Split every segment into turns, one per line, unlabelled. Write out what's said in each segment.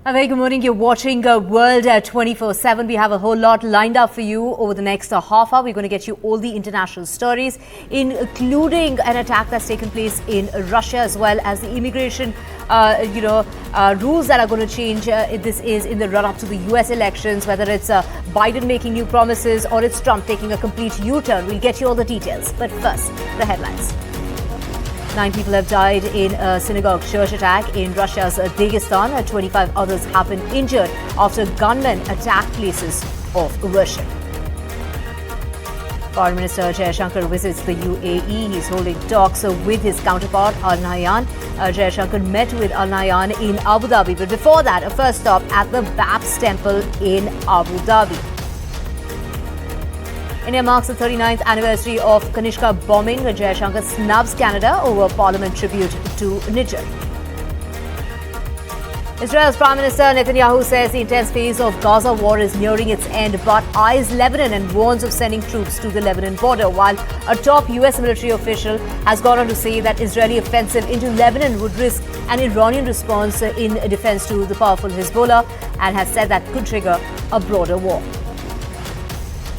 A very good morning. You're watching World 24/7. We have a whole lot lined up for you over the next half hour. We're going to get you all the international stories, including an attack that's taken place in Russia, as well as the immigration, rules that are going to change. This is in the run-up to the US elections, whether it's Biden making new promises or it's Trump taking a complete U-turn. We'll get you all the details. But first, the headlines. 9 people have died in a synagogue church attack in Russia's Dagestan. 25 others have been injured after gunmen attacked places of worship. Foreign Minister Jaishankar visits the UAE. He's holding talks with his counterpart Al Nahyan. Jaishankar met with Al Nahyan in Abu Dhabi. But before that, a first stop at the Babs Temple in Abu Dhabi. India marks the 39th anniversary of Kanishka bombing. Jaishankar snubs Canada over parliament tribute to Niger. Israel's Prime Minister Netanyahu says the intense phase of Gaza war is nearing its end, but eyes Lebanon and warns of sending troops to the Lebanon border, while a top US military official has gone on to say that Israeli offensive into Lebanon would risk an Iranian response in defense to the powerful Hezbollah, and has said that could trigger a broader war.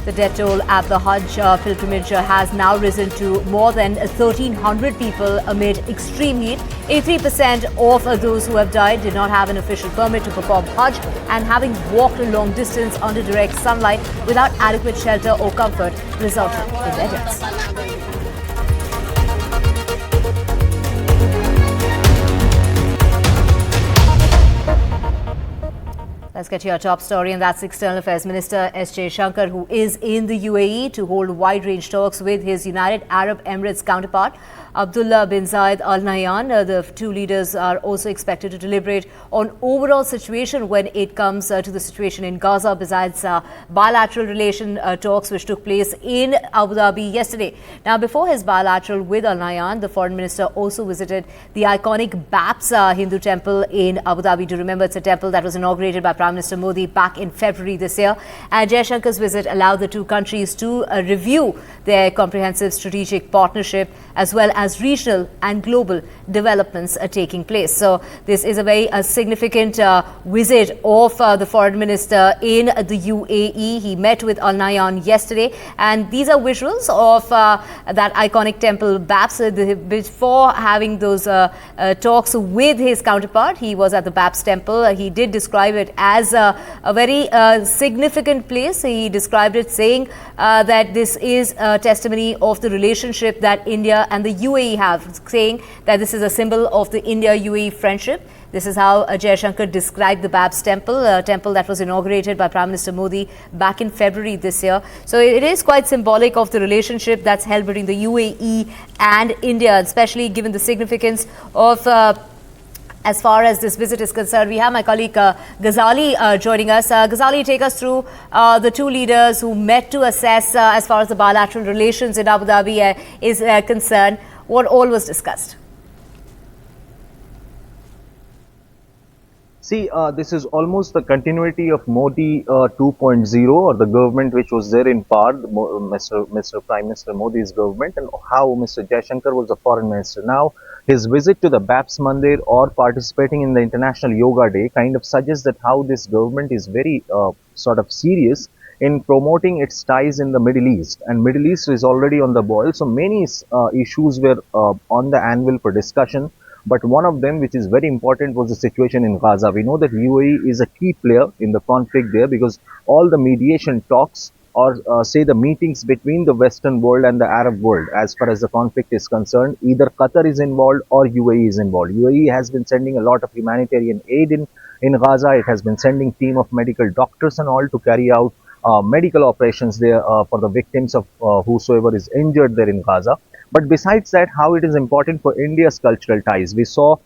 The death toll at the Hajj pilgrimage has now risen to more than 1,300 people amid extreme heat. 83% of those who have died did not have an official permit to perform Hajj, and having walked a long distance under direct sunlight without adequate shelter or comfort resulted in their deaths. Let's get to our top story, and that's External Affairs Minister S Jaishankar, who is in the UAE to hold wide-range talks with his United Arab Emirates counterpart, Abdullah bin Zayed Al Nahyan. The two leaders are also expected to deliberate on overall situation when it comes to the situation in Gaza, besides bilateral relation talks which took place in Abu Dhabi yesterday. Now, before his bilateral with Al Nahyan, the foreign minister also visited the iconic Babs Hindu temple in Abu Dhabi. Do remember, it's a temple that was inaugurated by Prime Minister Modi back in February this year. And Jaishankar's visit allowed the two countries to review their comprehensive strategic partnership, as well as regional and global developments taking place. So this is a very significant visit of the foreign minister in the UAE. He met with Al Nahyan yesterday, and these are visuals of that iconic temple Babs. Before having those talks with his counterpart, he was at the Babs temple. He did describe it as a very significant place. He described it saying that this is a testimony of the relationship that India and the UAE have, saying that this is a symbol of the India-UAE friendship. This is how Jaishankar described the Babs temple, a temple that was inaugurated by Prime Minister Modi back in February this year. So it is quite symbolic of the relationship that's held between the UAE and India, especially given the significance of as far as this visit is concerned. We have my colleague Ghazali joining us. Ghazali, take us through the two leaders who met to assess as far as the bilateral relations in Abu Dhabi is concerned. What all was discussed?
See, this is almost the continuity of Modi 2.0, or the government which was there in power, Mr. Prime Minister Modi's government, and how Mr. Jaishankar was the foreign minister. Now, his visit to the Babs Mandir or participating in the International Yoga Day kind of suggests that how this government is very sort of serious in promoting its ties in the Middle East. And Middle East is already on the boil, so many issues were on the anvil for discussion. But one of them, which is very important, was the situation in Gaza. We know that UAE is a key player in the conflict there, because all the mediation talks, or say the meetings between the Western world and the Arab world, as far as the conflict is concerned, either Qatar is involved or UAE is involved. UAE has been sending a lot of humanitarian aid in Gaza. It has been sending team of medical doctors and all to carry out medical operations there for the victims of whosoever is injured there in Gaza. But besides that, how it is important for India's cultural ties. We saw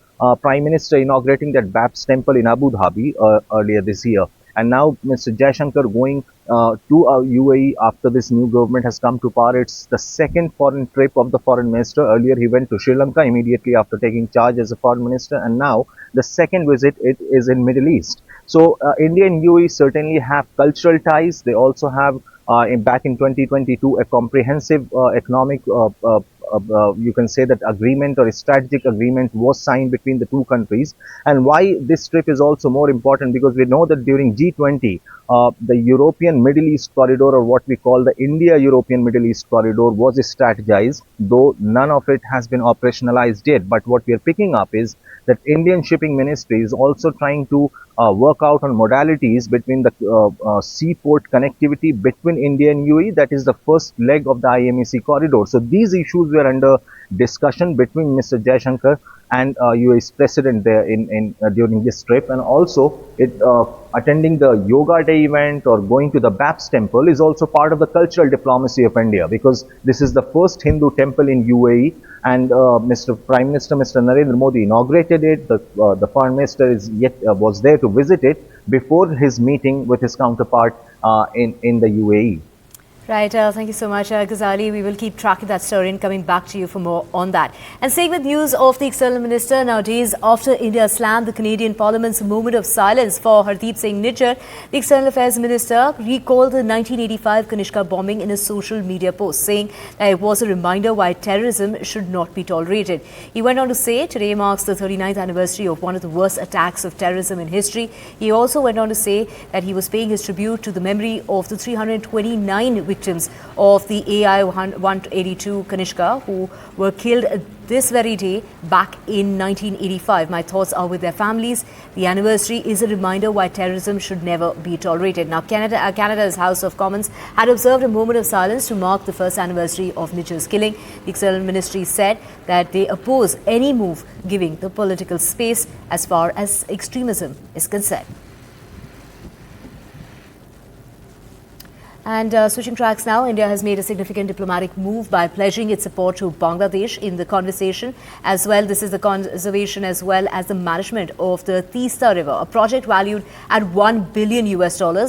Prime Minister inaugurating that Babs temple in Abu Dhabi earlier this year. And now Mr. Jaishankar going to UAE after this new government has come to power. It's the second foreign trip of the foreign minister. Earlier he went to Sri Lanka immediately after taking charge as a foreign minister. And now the second visit it is in Middle East. So India and UAE certainly have cultural ties. They also have back in 2022 a comprehensive economic you can say that agreement or a strategic agreement was signed between the two countries. And why this trip is also more important, because we know that during G20, the European Middle East corridor, or what we call the India-European Middle East corridor, was strategized, though none of it has been operationalized yet. But what we are picking up is that Indian Shipping Ministry is also trying to work out on modalities between the seaport connectivity between India and UAE. That is the first leg of the IMEC corridor. So these issues were under discussion between Mr. Jaishankar and UAE's president there during this trip. And also attending the Yoga Day event or going to the Baps temple is also part of the cultural diplomacy of India, because this is the first Hindu temple in UAE, and Prime Minister Mr. Narendra Modi inaugurated it. The Foreign Minister was there to visit it before his meeting with his counterpart in the UAE.
Right, thank you so much, Ghazali. We will keep tracking that story and coming back to you for more on that. And staying with news of the External Minister, now days after India slammed the Canadian Parliament's moment of silence for Hardeep Singh Nijjar, the External Affairs Minister recalled the 1985 Kanishka bombing in a social media post, saying that it was a reminder why terrorism should not be tolerated. He went on to say today marks the 39th anniversary of one of the worst attacks of terrorism in history. He also went on to say that he was paying his tribute to the memory of the 329 victims of the AI-182 Kanishka who were killed this very day back in 1985. My thoughts are with their families. The anniversary is a reminder why terrorism should never be tolerated. Now, Canada's House of Commons had observed a moment of silence to mark the first anniversary of Nijjar's killing. The External Ministry said that they oppose any move giving the political space as far as extremism is concerned. And switching tracks now, India has made a significant diplomatic move by pledging its support to Bangladesh in the conversation as well. This is the conservation as well as the management of the Teesta River, a project valued at $1 billion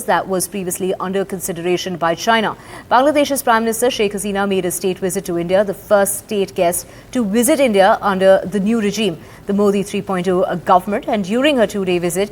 that was previously under consideration by China. Bangladesh's Prime Minister Sheikh Hasina made a state visit to India, the first state guest to visit India under the new regime, the Modi 3.0 government. And during her two-day visit,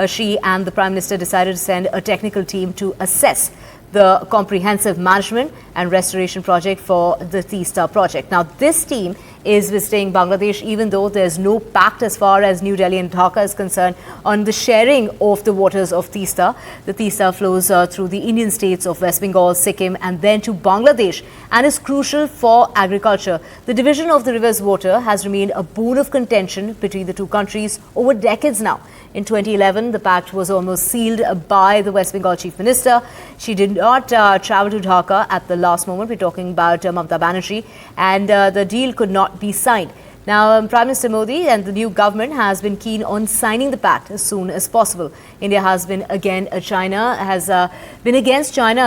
she and the Prime Minister decided to send a technical team to assess the comprehensive management and restoration project for the Teesta project. Now, this team is visiting Bangladesh, even though there's no pact as far as New Delhi and Dhaka is concerned on the sharing of the waters of Teesta. The Teesta flows through the Indian states of West Bengal, Sikkim, and then to Bangladesh, and is crucial for agriculture. The division of the river's water has remained a bone of contention between the two countries over decades now. In 2011, the pact was almost sealed by the West Bengal Chief Minister. She did not travel to Dhaka at the last moment. We're talking about Mamata Banerjee, and the deal could not be signed. Now, Prime Minister Modi and the new government has been keen on signing the pact as soon as possible. India has been against China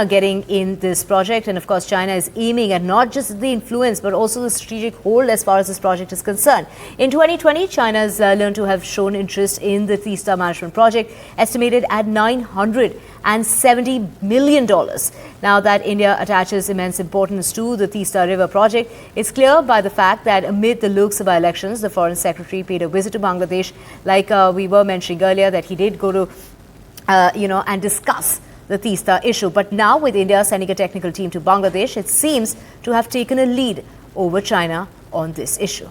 getting in this project, and of course China is aiming at not just the influence but also the strategic hold as far as this project is concerned. In 2020, China is learned to have shown interest in the Teesta management project, estimated at $970 million. Now that India attaches immense importance to the Teesta River project, it's clear by the fact that amid the Lok Sabha elections, the Foreign Secretary paid a visit to Bangladesh, like we were mentioning earlier, that he did go to, and discuss the Teesta issue. But now with India sending a technical team to Bangladesh, it seems to have taken a lead over China on this issue.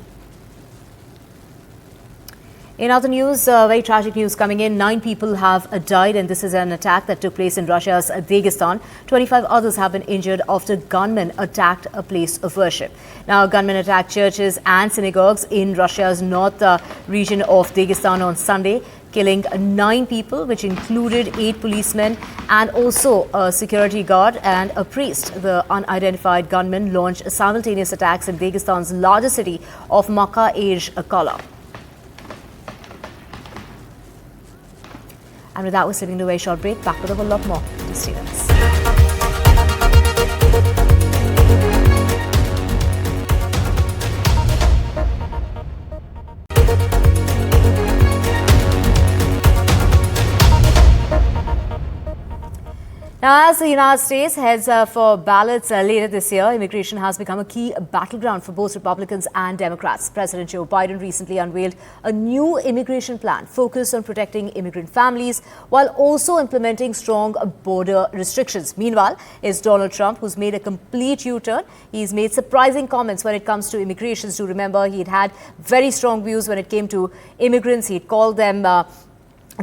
In other news, very tragic news coming in. 9 people have died, and this is an attack that took place in Russia's Dagestan. 25 others have been injured after gunmen attacked a place of worship. Now, gunmen attacked churches and synagogues in Russia's north region of Dagestan on Sunday, killing 9 people, which included 8 policemen and also a security guard and a priest. The unidentified gunmen launched simultaneous attacks in Dagestan's largest city of Makha-e-Kala. And with that, we're slipping to a very short break. Back with a whole lot more. Stay with us. Now, as the United States heads for ballots later this year, immigration has become a key battleground for both Republicans and Democrats. President Joe Biden recently unveiled a new immigration plan focused on protecting immigrant families while also implementing strong border restrictions. Meanwhile, it's Donald Trump who's made a complete U-turn. He's made surprising comments when it comes to immigration. Do remember, he'd had very strong views when it came to immigrants. He'd called them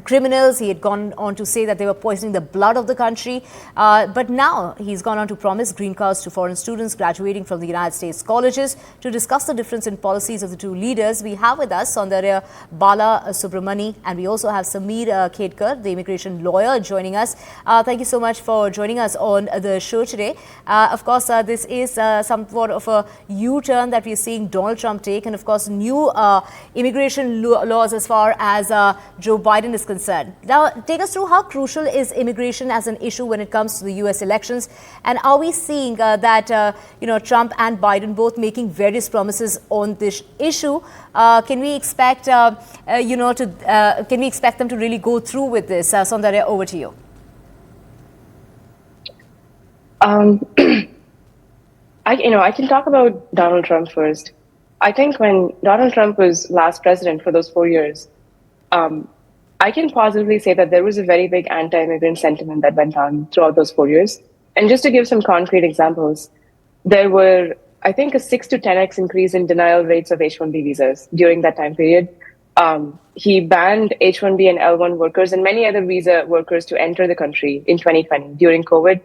criminals. He had gone on to say that they were poisoning the blood of the country. But now he's gone on to promise green cards to foreign students graduating from the United States colleges. To discuss the difference in policies of the two leaders, we have with us Saundarya Bala Subramani, and we also have Sameer Khedkar, the immigration lawyer, joining us. Thank you so much for joining us on the show today. Of course, this is somewhat of a U-turn that we're seeing Donald Trump take, and of course, new immigration laws as far as Joe Biden is concerned. Now, take us through how crucial is immigration as an issue when it comes to the U.S. elections, and are we seeing that Trump and Biden both making various promises on this issue? Can we expect can we expect them to really go through with this? Saundarya, over to you.
I can talk about Donald Trump first. I think when Donald Trump was last president for those 4 years, I can positively say that there was a very big anti-immigrant sentiment that went on throughout those 4 years. And just to give some concrete examples, there were, I think, a 6 to 10x increase in denial rates of H-1B visas during that time period. He banned H-1B and L-1 workers and many other visa workers to enter the country in 2020 during COVID.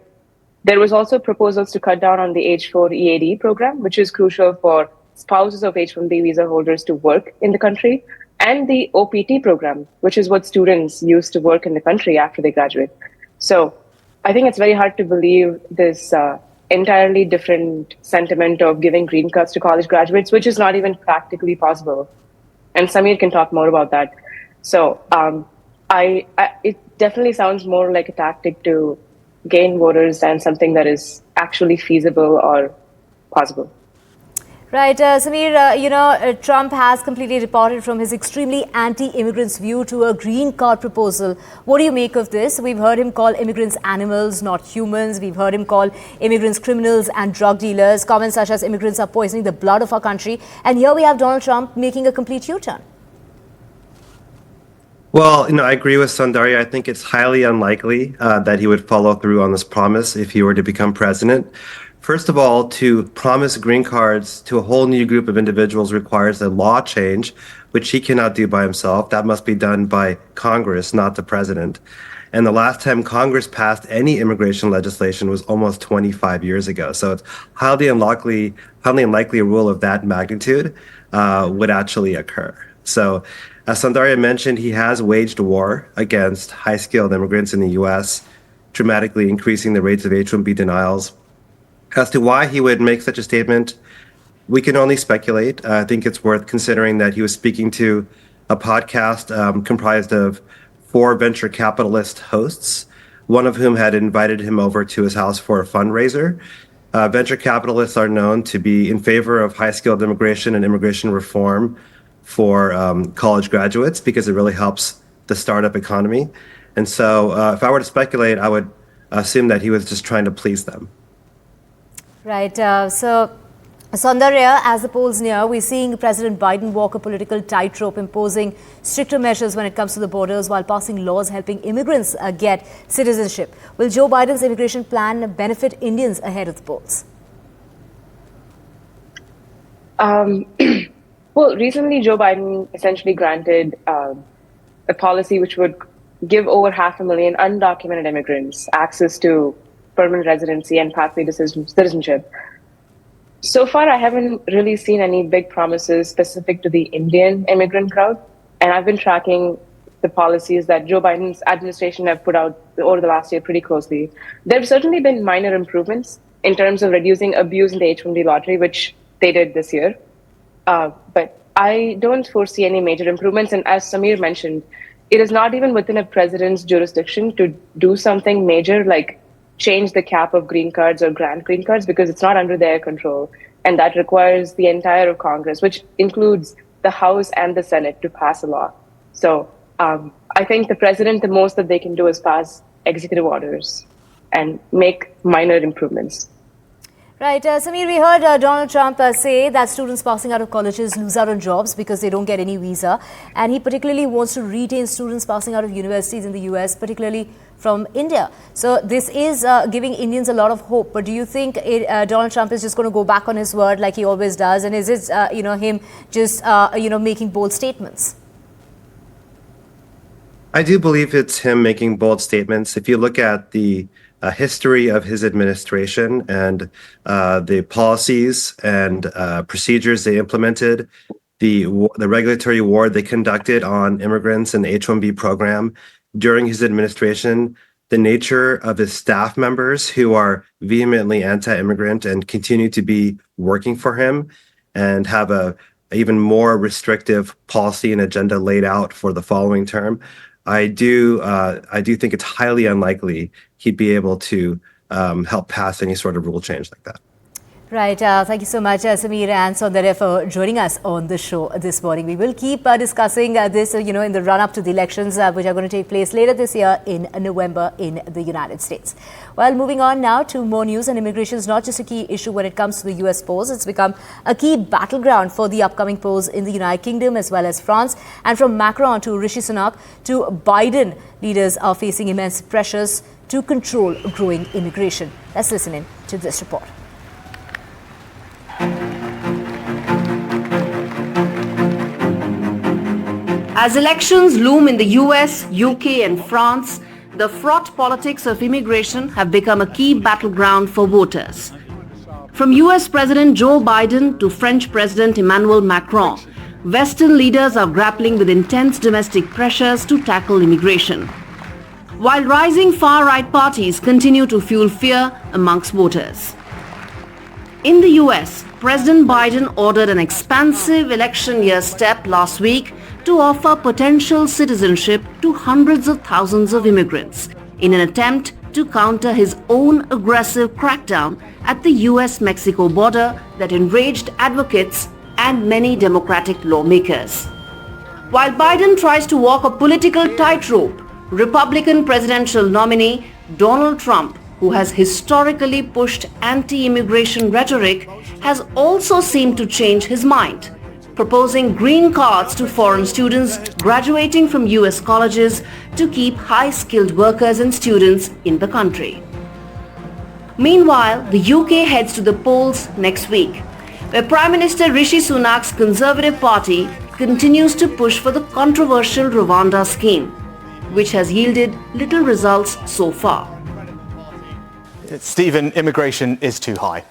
There was also proposals to cut down on the H-4 EAD program, which is crucial for spouses of H-1B visa holders to work in the country, and the OPT program, which is what students use to work in the country after they graduate. So I think it's very hard to believe this entirely different sentiment of giving green cards to college graduates, which is not even practically possible. And Sameer can talk more about that. So it definitely sounds more like a tactic to gain voters than something that is actually feasible or possible.
Right, Sameer, Trump has completely departed from his extremely anti-immigrants view to a green card proposal. What do you make of this? We've heard him call immigrants animals, not humans. We've heard him call immigrants criminals and drug dealers. Comments such as immigrants are poisoning the blood of our country. And here we have Donald Trump making a complete U-turn.
Well, I agree with Saundarya. I think it's highly unlikely that he would follow through on this promise if he were to become president. First of all, to promise green cards to a whole new group of individuals requires a law change, which he cannot do by himself. That must be done by Congress, not the president. And the last time Congress passed any immigration legislation was almost 25 years ago. So it's highly unlikely a rule of that magnitude would actually occur. So as Saundarya mentioned, he has waged war against high-skilled immigrants in the U.S., dramatically increasing the rates of H-1B denials. As to why he would make such a statement, we can only speculate. I think it's worth considering that he was speaking to a podcast comprised of 4 venture capitalist hosts, one of whom had invited him over to his house for a fundraiser. Venture capitalists are known to be in favor of high-skilled immigration and immigration reform for college graduates because it really helps the startup economy. And so if I were to speculate, I would assume that he was just trying to please them.
Right. So, Saundarya, as the polls near, we're seeing President Biden walk a political tightrope, imposing stricter measures when it comes to the borders while passing laws helping immigrants get citizenship. Will Joe Biden's immigration plan benefit Indians ahead of the polls?
Well, recently Joe Biden essentially granted a policy which would give over 500,000 undocumented immigrants access to permanent residency and pathway to citizenship. So far, I haven't really seen any big promises specific to the Indian immigrant crowd. And I've been tracking the policies that Joe Biden's administration have put out over the last year pretty closely. There have certainly been minor improvements in terms of reducing abuse in the H-1B lottery, which they did this year. But I don't foresee any major improvements. And as Sameer mentioned, it is not even within a president's jurisdiction to do something major like change the cap of green cards or grant green cards because it's not under their control. And that requires the entire of Congress, which includes the House and the Senate, to pass a law. So I think the president, the most that they can do is pass executive orders. and make minor improvements.
Right, Sameer, we heard Donald Trump say that students passing out of colleges lose out on jobs because they don't get any visa. And he particularly wants to retain students passing out of universities in the US, particularly from India. So this is giving Indians a lot of hope. But do you think Donald Trump is just going to go back on his word like he always does? And is it, him just, making bold statements?
I do believe it's him making bold statements. If you look at the history of his administration and the policies and procedures they implemented, the regulatory war they conducted on immigrants and the H-1B program during his administration, the nature of his staff members who are vehemently anti-immigrant and continue to be working for him and have a even more restrictive policy and agenda laid out for the following term. I do think it's highly unlikely he'd be able to help pass any sort of rule change like that.
Right. Thank you so much, Sameer and Saundara, for joining us on the show this morning. We will keep discussing this, in the run-up to the elections, which are going to take place later this year in November in the United States. Well, moving on now to more news, and immigration is not just a key issue when it comes to the US polls. It's become a key battleground for the upcoming polls in the United Kingdom as well as France. And from Macron to Rishi Sunak to Biden, leaders are facing immense pressures to control growing immigration. Let's listen in to this report.
As elections loom in the US, UK and France, the fraught politics of immigration have become a key battleground for voters. From US President Joe Biden to French President Emmanuel Macron, Western leaders are grappling with intense domestic pressures to tackle immigration, while rising far-right parties continue to fuel fear amongst voters. In the US, President Biden ordered an expansive election year step last week to offer potential citizenship to hundreds of thousands of immigrants in an attempt to counter his own aggressive crackdown at the US-Mexico border that enraged advocates and many Democratic lawmakers. While Biden tries to walk a political tightrope, Republican presidential nominee Donald Trump, who has historically pushed anti-immigration rhetoric, has also seemed to change his mind, proposing green cards to foreign students graduating from US colleges to keep high-skilled workers and students in the country. Meanwhile, the UK heads to the polls next week, where Prime Minister Rishi Sunak's Conservative Party continues to push for the controversial Rwanda scheme, which has yielded little results so far.
Stephen, immigration is too high,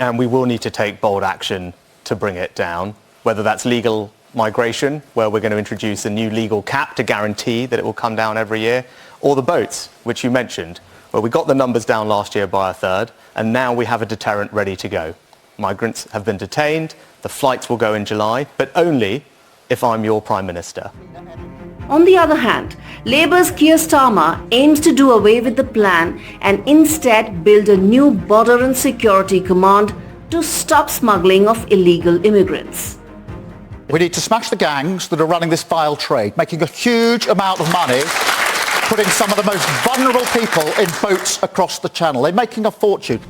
and we will need to take bold action to bring it down, whether that's legal migration, where we're going to introduce a new legal cap to guarantee that it will come down every year, or the boats, which you mentioned, where we got the numbers down last year by a third, and now we have a deterrent ready to go. Migrants have been detained, the flights will go in July, but only if I'm your Prime Minister.
On the other hand, Labour's Keir Starmer aims to do away with the plan and instead build a new border and security command to stop smuggling of illegal immigrants.
We need to smash the gangs that are running this vile trade, making a huge amount of money, putting some of the most vulnerable people in boats across the channel. They're making a fortune.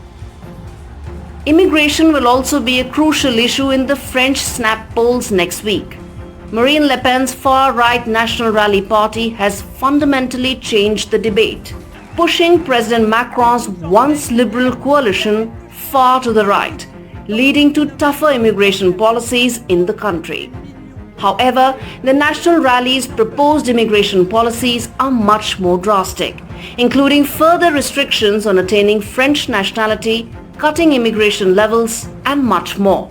Immigration will also be a crucial issue in the French snap polls next week. Marine Le Pen's far-right National Rally Party has fundamentally changed the debate, pushing President Macron's once liberal coalition far to the right, leading to tougher immigration policies in the country. However, the National Rally's proposed immigration policies are much more drastic, including further restrictions on attaining French nationality, cutting immigration levels, and much more.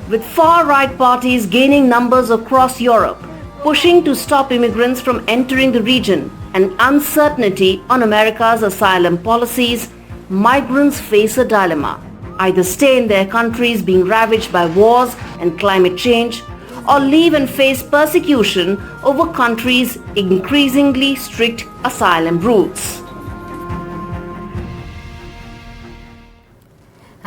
With far-right parties gaining numbers across Europe, pushing to stop immigrants from entering the region, and uncertainty on America's asylum policies, migrants face a dilemma: either stay in their countries being ravaged by wars and climate change, or leave and face persecution over countries' increasingly strict asylum rules.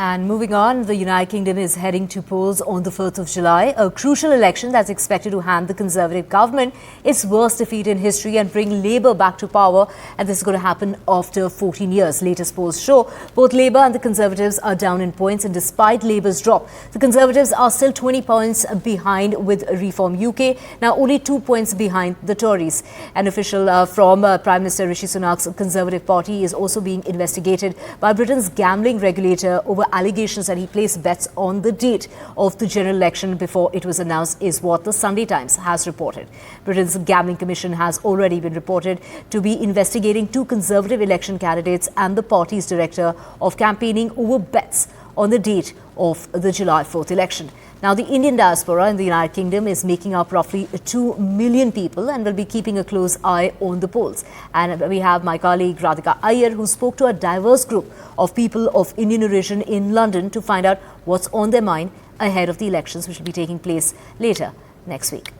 And moving on, the United Kingdom is heading to polls on the 4th of July, a crucial election that's expected to hand the Conservative government its worst defeat in history and bring Labour back to power. And this is going to happen after 14 years. Latest polls show both Labour and the Conservatives are down in points, and despite Labour's drop, the Conservatives are still 20 points behind with Reform UK, now only 2 points behind the Tories. An official from Prime Minister Rishi Sunak's Conservative Party is also being investigated by Britain's gambling regulator over allegations that he placed bets on the date of the general election before it was announced, is what the Sunday Times has reported. Britain's Gambling Commission has already been reported to be investigating two Conservative election candidates and the party's director of campaigning over bets on the date of the July 4th election. Now, the Indian diaspora in the United Kingdom is making up roughly 2 million people and will be keeping a close eye on the polls. And we have my colleague Radhika Iyer, who spoke to a diverse group of people of Indian origin in London to find out what's on their mind ahead of the elections, which will be taking place later next week.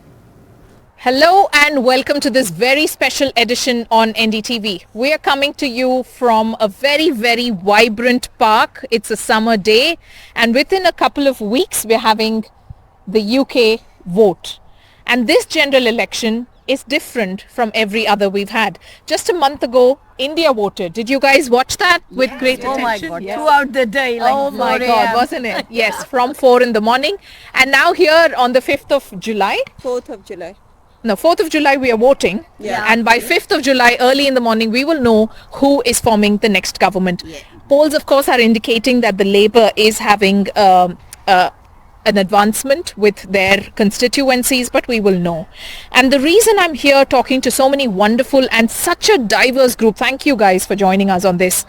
Hello and welcome to this very special edition on NDTV. We are coming to you from a very, very vibrant park. It's a summer day, and within a couple of weeks we're having the UK vote. And this general election is different from every other we've had. Just a month ago, India voted. Did you guys watch that with great attention?
Oh my God,
yes.
throughout the day. Like
oh my
4
God,
a.m.
wasn't it? Yes, from 4 in the morning. And now here on the 5th of July.
4th of July.
No, 4th of July we are voting, and by 5th of July early in the morning we will know who is forming the next government. Polls of course are indicating that the Labour is having an advancement with their constituencies, but we will know. And the reason I'm here talking to so many wonderful and such a diverse group, thank you guys for joining us on this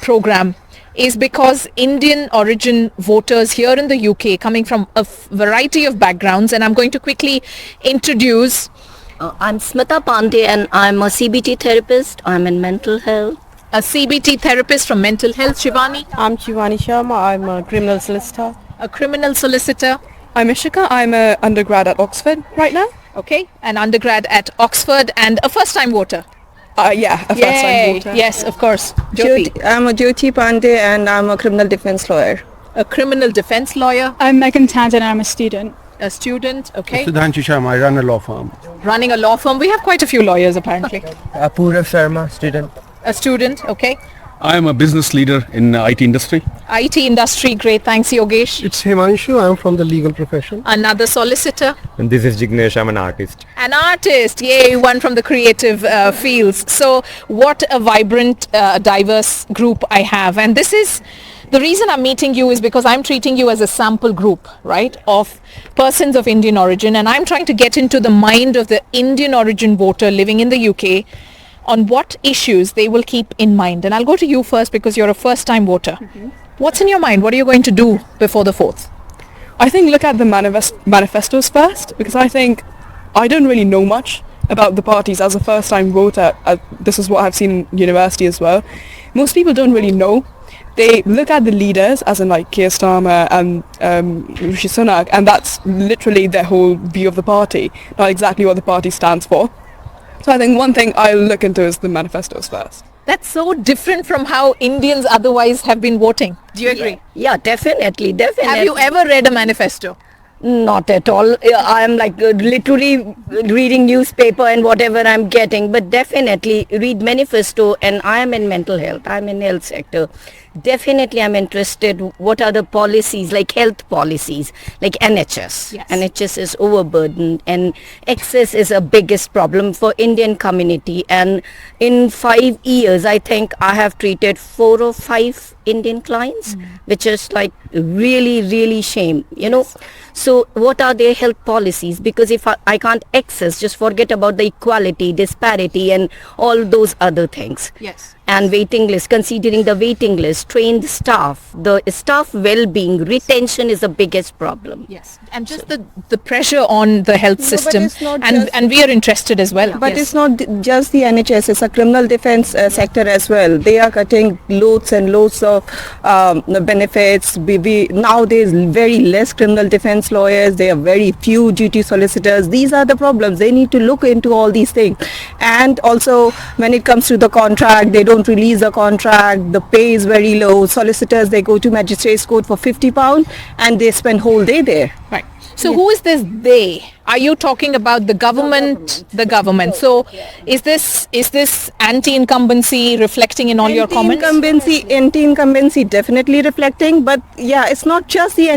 program, is because Indian origin voters here in the UK coming from a variety of backgrounds, and I'm going to quickly introduce.
I'm Smita Pandey and I'm a CBT therapist. I'm in mental health.
A CBT therapist from mental health, Shivani.
I'm Shivani Sharma. I'm a criminal solicitor.
A criminal solicitor.
I'm Ishika. I'm an undergrad at Oxford right now.
Okay, an undergrad at Oxford and a first-time voter.
A first-time voter.
Yes, of course. Jyoti.
I'm a Jyoti Pandey and I'm a criminal defense lawyer.
A criminal defense lawyer.
I'm Megan Tandon and I'm a student.
A student, okay.
Sudhanshu Sharma, I run a law firm.
Running a law firm. We have quite a few lawyers apparently.
Apurav Sharma, student.
A student, okay.
I am a business leader in IT industry.
IT industry, great. Thanks, Yogesh.
It's Himanshu. I am from the legal profession.
Another solicitor.
And this is Jignesh. I'm an artist.
An artist, yay, one from the creative fields. So what a vibrant, diverse group I have. And this is, the reason I'm meeting you is because I'm treating you as a sample group, right, of persons of Indian origin. And I'm trying to get into the mind of the Indian origin voter living in the UK on what issues they will keep in mind. And I'll go to you first because you're a first-time voter. What's in your mind? What are you going to do before the 4th?
I think look at the manifestos first, because I think I don't really know much about the parties as a first-time voter. This is what I've seen in university as well. Most people don't really know. They look at the leaders, as in like Keir Starmer and Rishi Sunak, and that's literally their whole view of the party, not exactly what the party stands for. So I think one thing I'll look into is the manifestos first.
That's so different from how Indians otherwise have been voting. Do you agree?
Yeah, definitely.
Have you ever read a manifesto?
Not at all. I'm like literally reading newspaper and whatever I'm getting, but definitely read manifesto. And I am in mental health. I'm in health sector. Definitely I'm interested what are the policies, like health policies, like NHS.
Yes.
NHS is overburdened and access is a biggest problem for Indian community. And in 5 years, I think I have treated 4 or 5 Indian clients, which is like really, really shame, you know. So what are their health policies? Because if I can't access, just forget about the equality, disparity and all those other things.
Yes.
And waiting list, considering the waiting list, trained staff, the staff well-being, retention is the biggest problem.
Yes. And just the pressure on the health system, and we are interested as well.
But it's not just the NHS, it's a criminal defense sector as well. They are cutting loads and loads of benefits. Now there's very less criminal defense lawyers, there are very few duty solicitors. These are the problems. They need to look into all these things. And also when it comes to the contract, they don't
don't release the contract, the pay is very low. Solicitors, they go to magistrates court for £50 and they spend whole day there.
Right. So who is this they? Are you talking about the government? The government. So is this anti-incumbency reflecting in all your comments?
Anti-incumbency definitely reflecting, but yeah, it's not just the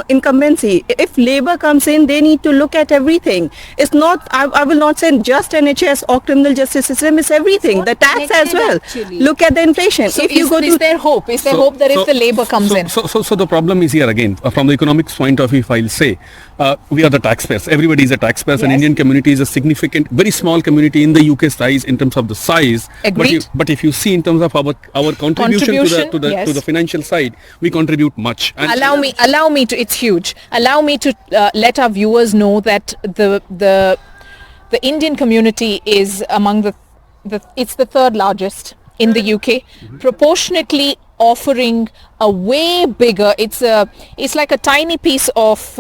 incumbency. If Labour comes in, they need to look at everything. It's not, I will not say just NHS or criminal justice system, it's everything. The tax as well. Actually. Look at the inflation.
So is there hope? Is there hope that if the Labour comes in?
So the problem is here again, from the economics point of view, if I'll say, we are the taxpayers. Everybody is a taxpayer. Yes. And Indian community is a significant, very small community in the UK size in terms of the size.
Agreed.
But if you see in terms of our contribution to the financial side, we contribute much. And
allow me to. It's huge. Allow me to let our viewers know that the Indian community is among it's the third largest in the UK, proportionately offering a way bigger, it's like a tiny piece of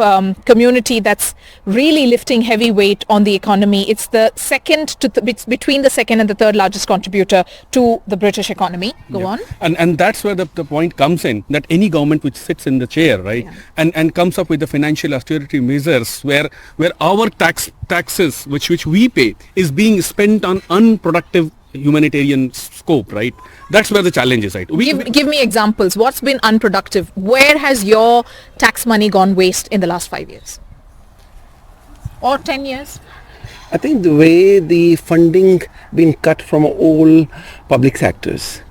community that's really lifting heavy weight on the economy. It's the second it's between the second and the third largest contributor to the British economy. Go on.
And that's where the point comes in, that any government which sits in the chair, right, and comes up with the financial austerity measures where our taxes which we pay is being spent on unproductive humanitarian scope, right? That's where the challenge is, right?
Give me examples. What's been unproductive? Where has your tax money gone waste in the last 5 years? Or 10 years?
I think the way the funding been cut from all public sectors.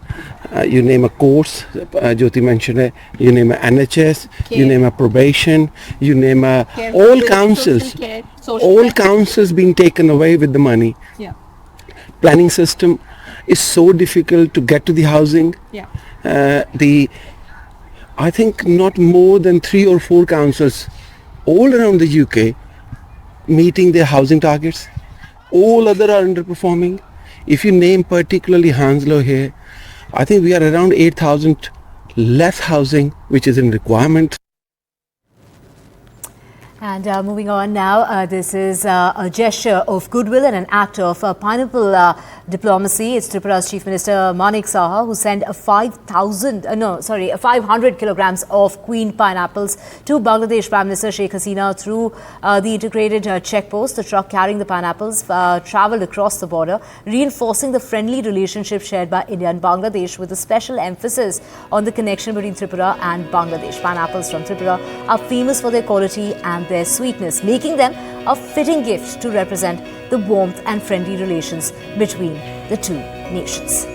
You name a course, Jyoti mentioned it, you name a NHS, you name a probation, you name all councils. All councils being taken away with the money.
Yeah.
Planning system is so difficult to get to the housing.
Yeah.
I think not more than 3 or 4 councils all around the UK meeting their housing targets. All other are underperforming. If you name particularly Hounslow here, I think we are around 8,000 less housing which is in requirement.
And moving on now, this is a gesture of goodwill and an act of pineapple diplomacy. It's Tripura's Chief Minister Manik Saha who sent 500 kilograms of queen pineapples to Bangladesh Prime Minister Sheikh Hasina through the integrated checkpost. The truck carrying the pineapples travelled across the border, reinforcing the friendly relationship shared by India and Bangladesh, with a special emphasis on the connection between Tripura and Bangladesh. Pineapples from Tripura are famous for their quality and their sweetness, making them a fitting gift to represent the warmth and friendly relations between the two nations.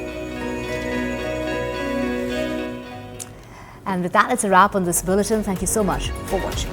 And with that, it's a wrap on this bulletin. Thank you so much for watching.